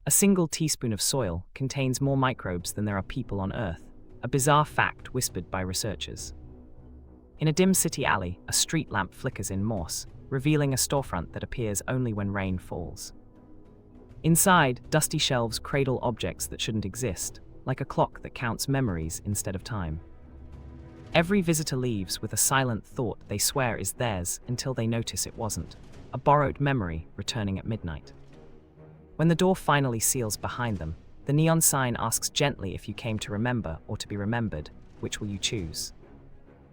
A single teaspoon of soil contains more microbes than there are people on Earth, a bizarre fact whispered by researchers. In a dim city alley, a street lamp flickers in moss, revealing a storefront that appears only when rain falls. Inside, dusty shelves cradle objects that shouldn't exist, like a clock that counts memories instead of time. Every visitor leaves with a silent thought they swear is theirs until they notice it wasn't, a borrowed memory returning at midnight. When the door finally seals behind them, the neon sign asks gently if you came to remember or to be remembered, which will you choose?